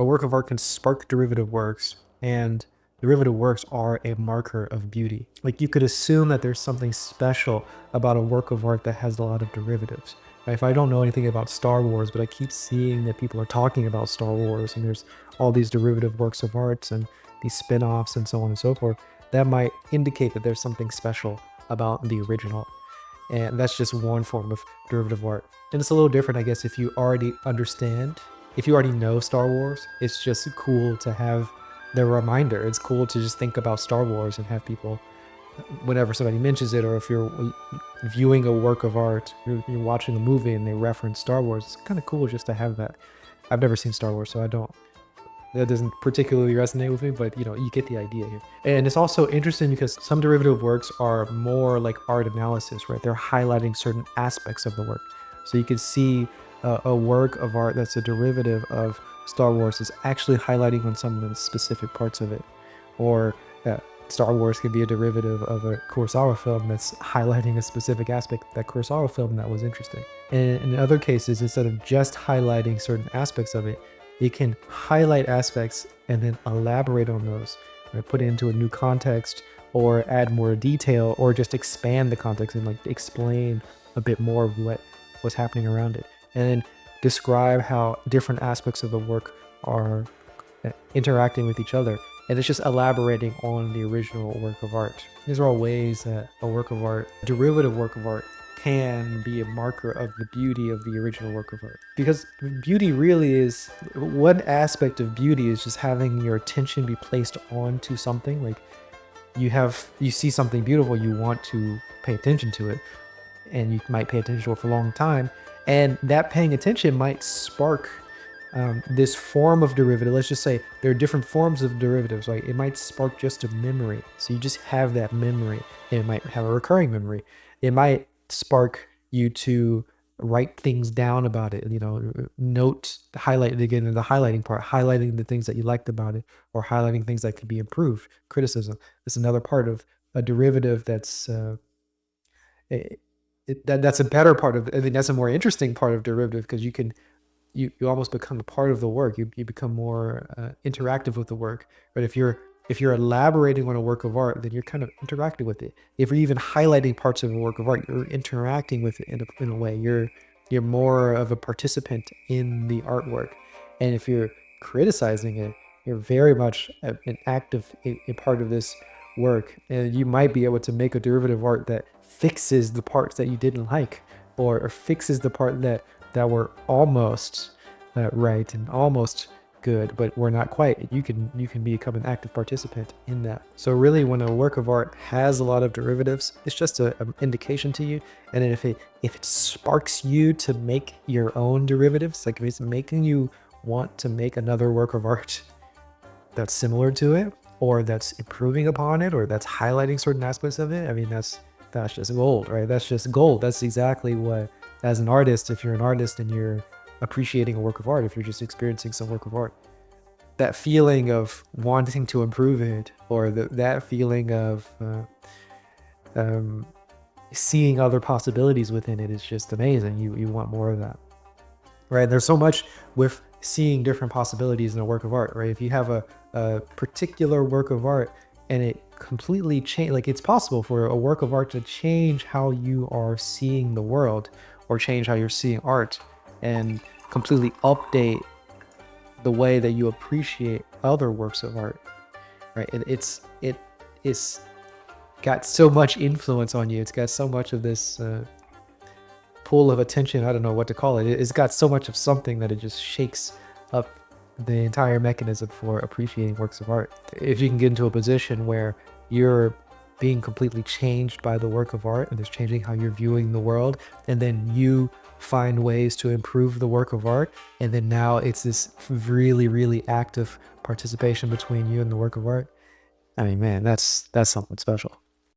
A work of art can spark derivative works, and derivative works are a marker of beauty. Like, you could assume that there's something special about a work of art that has a lot of derivatives. If I don't know anything about Star Wars, but I keep seeing that people are talking about Star Wars and there's all these derivative works of arts and these spin-offs and so on and so forth, that might indicate that there's something special about the original. And that's just one form of derivative art. And it's a little different, I guess, if you already understand, if you already know Star Wars. It's just cool to have the reminder. It's cool to just think about Star Wars and have people, whenever somebody mentions it, or if you're viewing a work of art, you're watching a movie and they reference Star Wars, it's kind of cool just to have that. I've never seen Star Wars, so that doesn't particularly resonate with me, but you get the idea here. And it's also interesting because some derivative works are more like art analysis, right? They're highlighting certain aspects of the work. So you can see a work of art that's a derivative of Star Wars is actually highlighting on some of the specific parts of it. Or Star Wars could be a derivative of a Kurosawa film that's highlighting a specific aspect of that Kurosawa film that was interesting. And in other cases, instead of just highlighting certain aspects of it, you can highlight aspects and then elaborate on those, or put it into a new context, or add more detail, or just expand the context and like explain a bit more of what was happening around it, and then describe how different aspects of the work are interacting with each other. And it's just elaborating on the original work of art. These are all ways that a work of art, a derivative work of art, can be a marker of the beauty of the original work of art. Because beauty really is, one aspect of beauty is just having your attention be placed onto something. Like, you see something beautiful, you want to pay attention to it, and you might pay attention to it for a long time, and that paying attention might spark this form of derivative. Let's just say there are different forms of derivatives. Like, it might spark just a memory, so you just have that memory, and it might have a recurring memory. It might spark you to write things down about it, highlight again in the highlighting part, highlighting the things that you liked about it, or highlighting things that could be improved. Criticism is another part of a derivative that's that's a better part of, I think that's a more interesting part of derivative, because you almost become a part of the work. You become more interactive with the work. But if you're elaborating on a work of art, then you're kind of interacting with it. If you're even highlighting parts of a work of art, you're interacting with it in a way. You're more of a participant in the artwork. And if you're criticizing it, you're very much an active a part of this work. And you might be able to make a derivative art that fixes the parts that you didn't like, or fixes the part that were almost right and almost good, but were not quite. You can become an active participant in that. So really, when a work of art has a lot of derivatives, it's just an indication to you. And then if it sparks you to make your own derivatives, like if it's making you want to make another work of art that's similar to it, or that's improving upon it, or that's highlighting certain aspects of it, I mean, that's just gold, right? That's just gold. That's exactly what, as an artist, if you're an artist and you're appreciating a work of art, if you're just experiencing some work of art, that feeling of wanting to improve it, or that feeling of seeing other possibilities within it, is just amazing. You want more of that, right? There's so much with seeing different possibilities in a work of art, right? If you have a particular work of art and it completely change, like, it's possible for a work of art to change how you are seeing the world, or change how you're seeing art, and completely update the way that you appreciate other works of art, right? It's got so much influence on you. It's got so much of this pool of attention. I don't know what to call it. It's got so much of something that it just shakes up the entire mechanism for appreciating works of art. If you can get into a position where you're being completely changed by the work of art, and it's changing how you're viewing the world, and then you find ways to improve the work of art, and then now it's this really, really active participation between you and the work of art. I mean, man, that's something special.